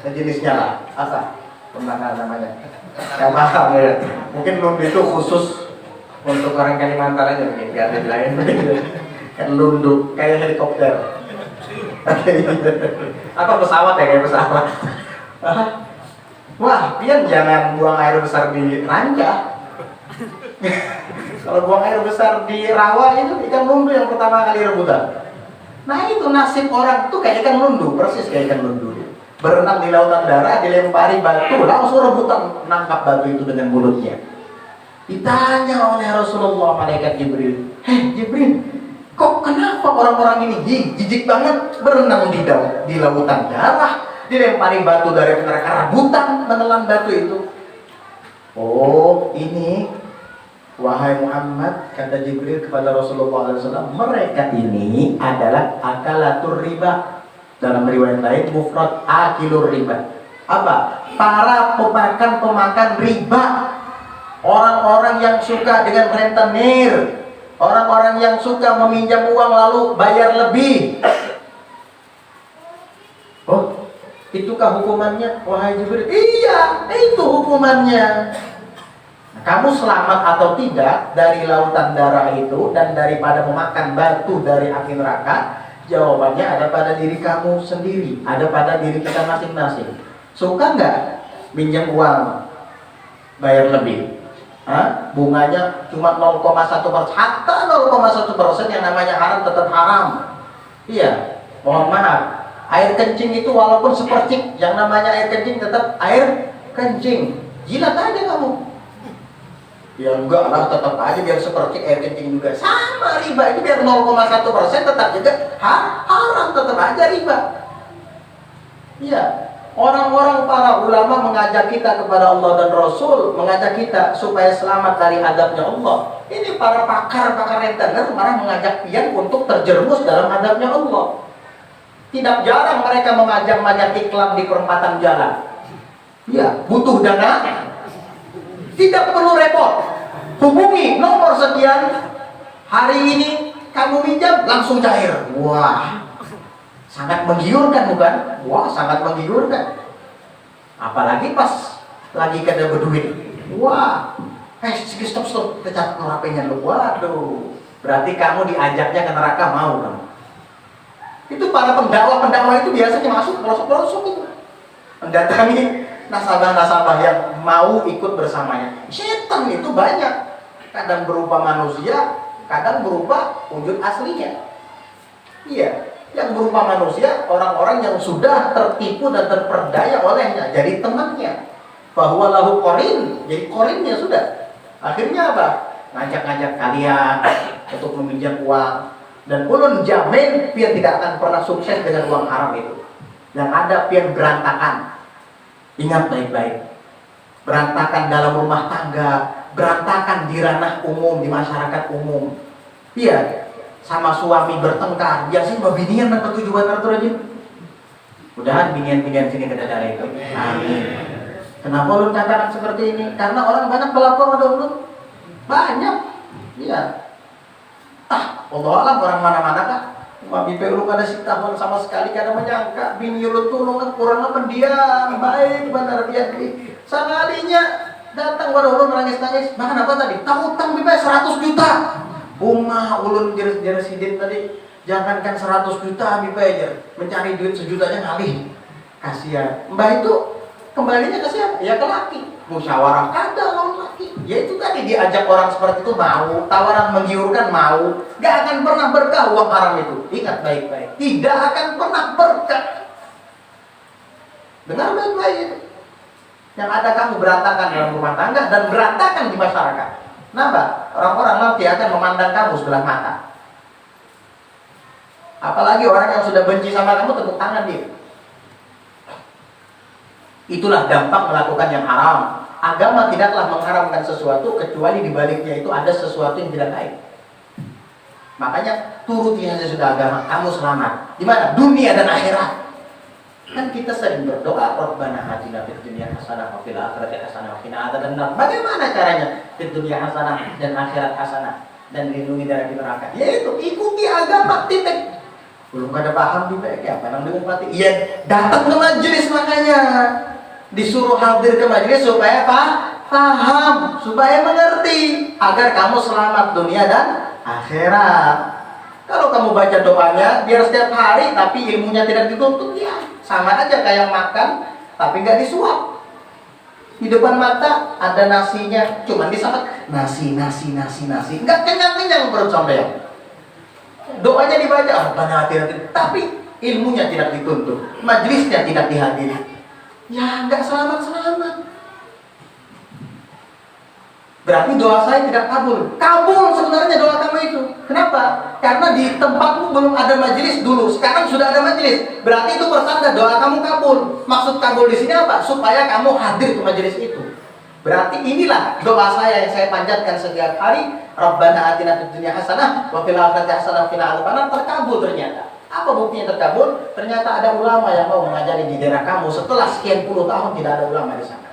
[SPEAKER 1] Sejenisnya lah. Apa? Pembakar namanya. Yang mahal ya. Mungkin lundu itu khusus untuk orang Kalimantan aja mungkin, gak ada di lain. Kan lundu, kayak helikopter. Apa pesawat ya, kayak pesawat. Wah, pian jangan buang air besar di ranca. Kalau buang air besar di rawa itu ikan lundu yang pertama kali rebutan. Nah itu nasib orang tuh kayak ikan lundu, persis kayak ikan lundu. Berenang di lautan darah, dilempari batu, langsung rebutan nangkap batu itu dengan mulutnya. Ditanya oleh Rasulullah malaikat Jibril, "Hei Jibril, kok kenapa orang-orang ini jijik banget berenang di lautan darah, dilempari batu dari mereka rebutan menelan batu itu?" Oh, ini wahai Muhammad, kata Jibril kepada Rasulullah SAW, mereka ini adalah akalatur riba. Dalam riwayat lain mufrad akilur riba. Apa? Para pemakan riba. Orang-orang yang suka dengan rentenir, orang-orang yang suka meminjam uang lalu bayar lebih. Oh, itukah hukumannya, wahai Jibril? Iya, itu hukumannya. Kamu selamat atau tidak dari lautan darah itu dan daripada memakan batu dari api neraka? Jawabannya ada pada diri kamu sendiri, ada pada diri kita masing-masing. Suka nggak minjam uang bayar lebih? Hah? Bunganya cuma 0,1%, hatta 0,1% yang namanya haram tetap haram. Iya, mohon maaf. Air kencing itu walaupun sepercik, yang namanya air kencing tetap air kencing. Jilat aja kamu. Ya enggak lah, tetap aja biar sepercik air kencing juga. Sama riba itu biar 0,1% tetap juga haram, tetap aja riba. Iya. Orang-orang para ulama mengajak kita kepada Allah dan Rasul, mengajak kita supaya selamat dari adabnya Allah. Ini para pakar-pakar rentenir malah mengajak pian untuk terjerumus dalam adabnya Allah. Tidak jarang mereka memajang-majang iklan di perempatan jalan. Ya, butuh dana, tidak perlu repot. Hubungi nomor sekian, hari ini kamu minjam langsung cair. Wah, sangat menggiurkan bukan? Wah, sangat menggiurkan. Apalagi pas lagi kada berduit. Wah, stop, pecat HP-nya lu. Waduh, berarti kamu diajaknya ke neraka, mau kamu. Itu para pendakwa itu biasanya masuk pelosok-pelosok itu, mendatangi nasabah-nasabah yang mau ikut bersamanya. Setan itu banyak, kadang berupa manusia, kadang berupa wujud aslinya. Iya, yang berupa manusia, orang-orang yang sudah tertipu dan terperdaya olehnya, jadi temannya. Bahwa lahu korin, jadi korinnya sudah. Akhirnya apa? Ngajak-ngajak kalian untuk meminjam uang. Dan ulun jamin pian tidak akan pernah sukses dengan uang haram itu. Yang ada pian berantakan. Ingat baik-baik. Berantakan dalam rumah tangga, berantakan di ranah umum, di masyarakat umum. Iya, sama suami bertengkar. Biasanya babinian dan tujuan atur aja. Mudahan binian-binian sini kita dari itu. Amin. Kenapa ulun katakan seperti ini? Karena orang banyak pelapor pada ulun. Banyak. Iya. Allah alam orang mana-mana kah? Mami perlu kada si tahun sama sekali kada menyangka bini ulun tulungan kurang pendiam baik benar biadri. Sekalinya datang pada ulun nangis-nangis. Bahkan apa tadi? Tahu utang bipa 100 juta. Bunga ulun jeres sidin tadi. Jangankan 100 juta bipa aja. Mencari duit sejutanya ngalih. Kasihan. Mbak itu kembalinya ke siapa? Ya ke laki. Musyawarah kada lawan laki. Ya itu tadi diajak orang seperti itu mau, tawaran menggiurkan mau, gak akan pernah berkah uang haram itu. Ingat baik-baik, tidak akan pernah berkah. Dengar baik-baik itu. Yang ada kamu berantakan dalam rumah tangga dan berantakan di masyarakat. Kenapa? Orang-orang nanti akan memandang kamu sebelah mata. Apalagi orang yang sudah benci sama kamu tepuk tangan dia. Itulah dampak melakukan yang haram. Agama tidaklah mengharamkan sesuatu kecuali di baliknya itu ada sesuatu yang tidak baik. Makanya turuti saja sudah agama, kamu selamat. Di mana? Dunia dan akhirat. Kan kita sering berdoa, Rabbana atina fid dunya hasanah wa fil akhirati hasanah wa qina adzabannar. Bagaimana caranya? Fid dunya hasanah dan akhirat hasanah dan lindungi dari neraka. Yaitu ikuti agama, titik. Belum ada paham juga ya, apa yang diumpati? Iya, datang ke majelis, makanya disuruh hadir ke majelis supaya paham, supaya mengerti, agar kamu selamat dunia dan akhirat. Kalau kamu baca doanya biar setiap hari tapi ilmunya tidak dituntut, ya sama aja kayak makan tapi nggak disuap. Di depan mata ada nasinya, cuman disapat nasi, nggak kenyang perut sampean. Doanya dibaca, hati-hati, tapi ilmunya tidak dituntut, majelisnya tidak dihadiri. Ya nggak selamat. Berarti doa saya tidak kabul. Kabul sebenarnya doa kamu itu. Kenapa? Karena di tempatmu belum ada majelis dulu. Sekarang sudah ada majelis. Berarti itu pertanda doa kamu kabul. Maksud kabul di sini apa? Supaya kamu hadir ke majelis itu. Berarti inilah doa saya yang saya panjatkan setiap hari. Rabbana atina fid dunya hasanah wa fil akhirati hasanah wa qina adzabannar. Terkabul ternyata. Apa buktinya terkabul? Ternyata ada ulama yang mau mengajari di daerah kamu setelah sekian puluh tahun tidak ada ulama di sana.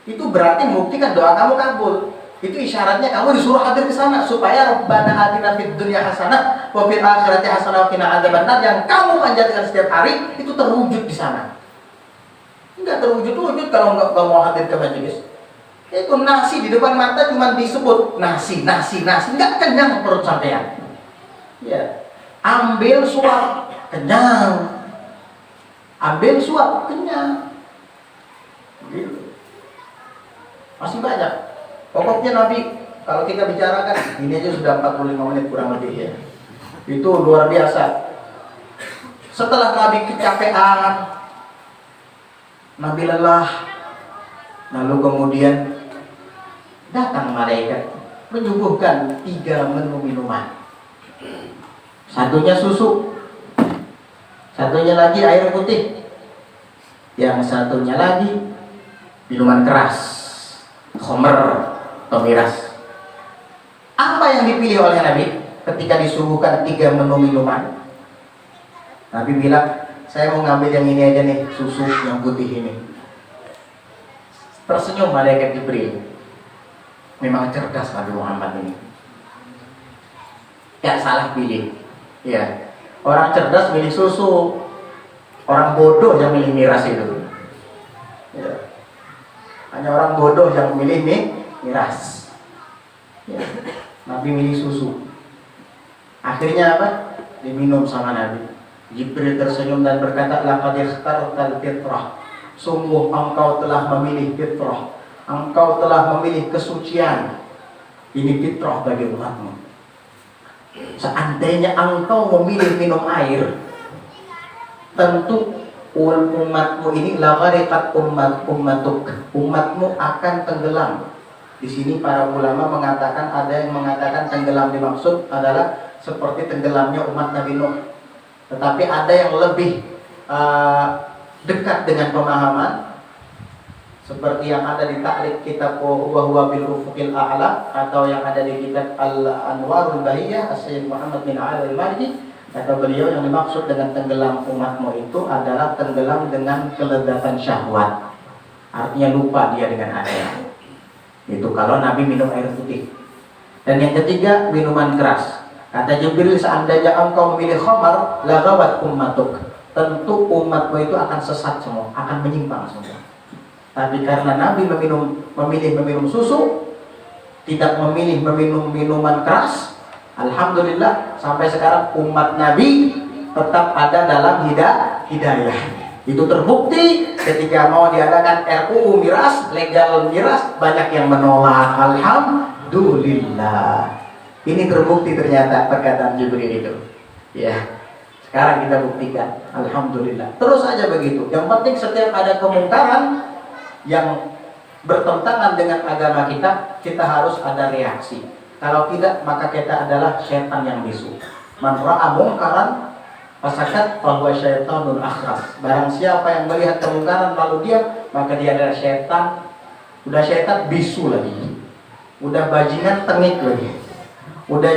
[SPEAKER 1] Itu berarti membuktikan doa kamu kabul. Itu isyaratnya kamu disuruh hadir ke sana supaya Rabbana atina fid dunya hasanah wa fil akhirati hasanah wa qina adzabannar yang kamu panjatkan setiap hari itu terwujud di sana. Enggak terwujud kalau enggak mau hadir ke majelis. Itu nasi di depan mata cuma disebut nasi, enggak kenyang perut sampean. Ya. Ambil suap, kenyang. Ambil suap, kenyang. Gitu. Masih banyak. Pokoknya Nabi, kalau kita bicarakan, ini aja sudah 45 menit kurang lebih ya. Itu luar biasa. Setelah Nabi kecapean, Nabi lelah, lalu kemudian datang malaikat menyuguhkan 3 menu minuman. Satunya susu, satunya lagi air putih, yang satunya lagi minuman keras, khamr atau miras. Apa yang dipilih oleh Nabi ketika disuguhkan 3 menu minuman? Nabi bilang, saya mau ngambil yang ini aja nih, susu yang putih ini. Tersenyum malaikat Jibril. Memang cerdas Nabi Muhammad ini. Gak salah pilih. Ya, orang cerdas milih susu, orang bodoh yang milih miras itu. Ya. Hanya orang bodoh yang milih miras. Ya. Nabi milih susu. Akhirnya apa? Diminum sama Nabi. Jibril tersenyum dan berkata, laqad ikhtartal fitrah. Sungguh engkau telah memilih fitrah. Engkau telah memilih kesucian. Ini fitrah bagi umatmu. Seandainya engkau memilih minum air, tentu umatmu ini lagariqat ummatuk. Umatmu akan tenggelam. Di sini para ulama mengatakan, ada yang mengatakan tenggelam dimaksud adalah seperti tenggelamnya umat Nabi Nuh. Tetapi ada yang lebih dekat dengan pemahaman seperti yang ada di taklid kitab wa huwa bil ufuqil a'la, atau yang ada di kitab Al-Anwarul Bahiyah As-Sayyid Muhammad bin Ali Al-Maliki. Kata beliau, yang dimaksud dengan tenggelam umatmu itu adalah tenggelam dengan kelezatan syahwat. Artinya lupa dia dengan air. Itu kalau Nabi minum air putih. Dan yang ketiga, minuman keras. Kata Jibril, seandainya engkau memilih khamar, lagawat ummatuk. Tentu umatmu itu akan sesat semua, akan menyimpang semua. Tapi karena Nabi memilih meminum susu, tidak memilih meminum minuman keras, alhamdulillah sampai sekarang umat Nabi tetap ada dalam hidayah. Itu terbukti ketika mau diadakan RUU miras, legal miras, banyak yang menolak. Alhamdulillah. Ini terbukti ternyata perkataan Jibril itu. Ya. Sekarang kita buktikan, alhamdulillah. Terus aja begitu. Yang penting setiap ada kemungkaran yang bertentangan dengan agama kita, kita harus ada reaksi. Kalau tidak, maka kita adalah syaitan yang bisu. Man ra'a mungkaran fasakat fahuwa syaitanun akhras. Barang siapa yang melihat kemungkaran lalu diam, maka dia adalah syaitan. Udah syaitan bisu lagi. Udah bajingan tengik lagi. Udah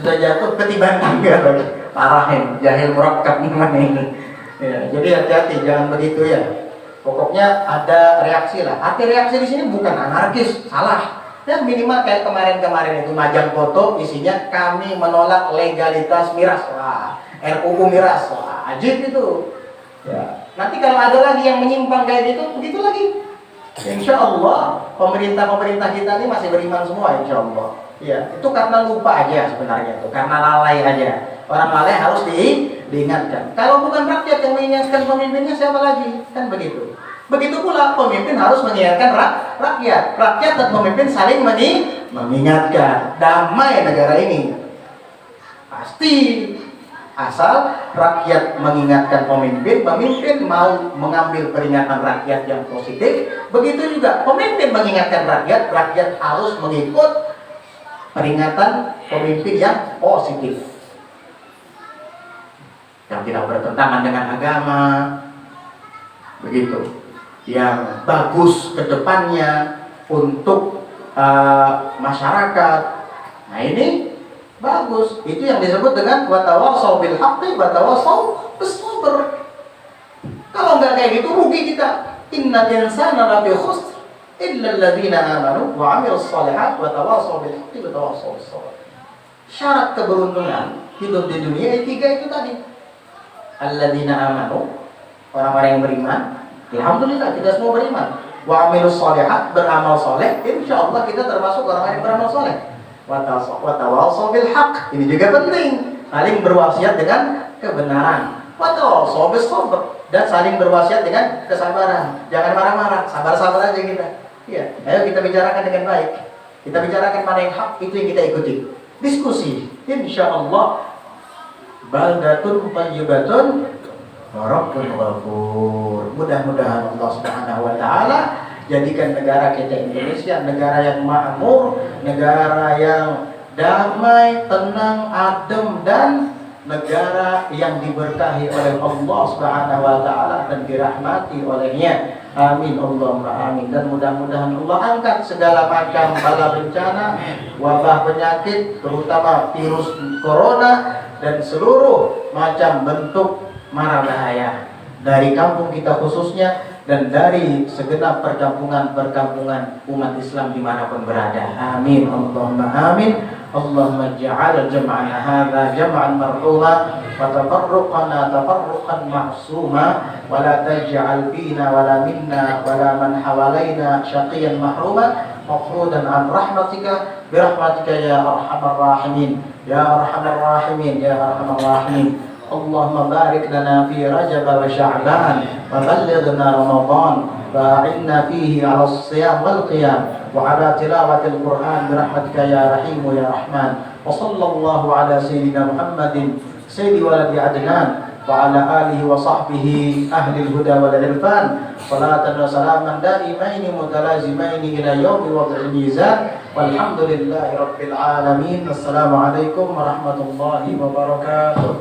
[SPEAKER 1] jatuh ketiban tangga lagi. Parah ini, jahil murakkab gimana ini. Ya, jadi hati-hati, jangan begitu ya. Pokoknya ada reaksi lah. Arti reaksi di sini bukan anarkis, salah. Ya minimal kayak kemarin-kemarin itu majang foto isinya kami menolak legalitas miras. Wah, RUU miras. Wah, ajib itu. Ya. Nanti kalau ada lagi yang menyimpang kayak gitu, begitu lagi. Insya Allah pemerintah kita ini masih beriman semua, insya Allah. Ya, itu karena lupa aja sebenarnya itu, karena lalai aja. Orang lalai harus diingatkan. Kalau bukan rakyat yang mengingatkan pemimpinnya, siapa lagi? Kan begitu. Begitu pula pemimpin harus mengingatkan rakyat. Rakyat dan pemimpin saling mengingatkan. Damai negara ini. Pasti. Asal rakyat mengingatkan pemimpin, pemimpin mau mengambil peringatan rakyat yang positif. Begitu juga pemimpin mengingatkan rakyat, rakyat harus mengikut peringatan pemimpin yang positif, yang tidak bertentangan dengan agama, begitu, yang bagus ke depannya untuk masyarakat. Nah ini bagus, itu yang disebut dengan watawasau bil haqqi watawasau bis sabr. Kalau nggak kayak gitu rugi kita. Innal insana lafi khusr illa alladziina aamanu wa 'amilus shalihaat wa tawashaw bil haqqi wa tawashaw bis sabr. Syarat keberuntungan hidup di dunia tiga itu tadi. Alladziina aamanu, orang-orang yang beriman. Alhamdulillah kita semua beriman. Wa 'amilus shalihaat, beramal saleh. Insyaallah kita termasuk orang-orang yang beramal saleh. Wa tawashaw bil haqq. Ini juga penting. Saling berwasiat dengan kebenaran. Wa tawashaw bis sabr. Dan saling berwasiat dengan kesabaran. Jangan marah-marah, sabar-sabar aja kita. Iya, ayo kita bicarakan dengan baik. Kita bicarakan mana yang hak, itu yang kita ikuti. Diskusi, insyaallah baldatun thayyibatun wa rabbun ghafur. Mudah-mudahan Allah Subhanahu wa taala jadikan negara kita Indonesia negara yang makmur, negara yang damai, tenang, adem, dan negara yang diberkahi oleh Allah Subhanahu wa taala dan dirahmati olehnya. Amin Allahumma amin. Dan mudah-mudahan Allah angkat segala macam bala bencana, wabah penyakit, terutama virus corona dan seluruh macam bentuk mara bahaya dari kampung kita khususnya dan dari segenap perkampungan umat Islam dimanapun berada. Amin Allahumma amin. Allahumma ja'al jam'ana hadha jam'an marhuma wa tafarruqana tafarruqan ma'suma wa la taj'al fina wa la minna wa la man hawalaina syaqiyan mahruma mafrudan an rahmatika birahmatika ya arhamar rahimin ya arhamar rahimin ya arhamar rahimin. Allahumma barik lana fi Rajab wa Sya'ban wa ballighna Ramadan wa a'inna fihi 'ala as-siyam wal qiyam وعلى تلاوة القرآن برحمتك يا رحيم يا رحمن وصلى الله على سيدنا محمد سيد ولد عدنان وعلى آله وصحبه أهل الهدى والعرفان صلاة وسلاما دائمين متلازمين إلى يوم وضع الميزان والحمد لله رب العالمين. السلام عليكم ورحمة الله وبركاته.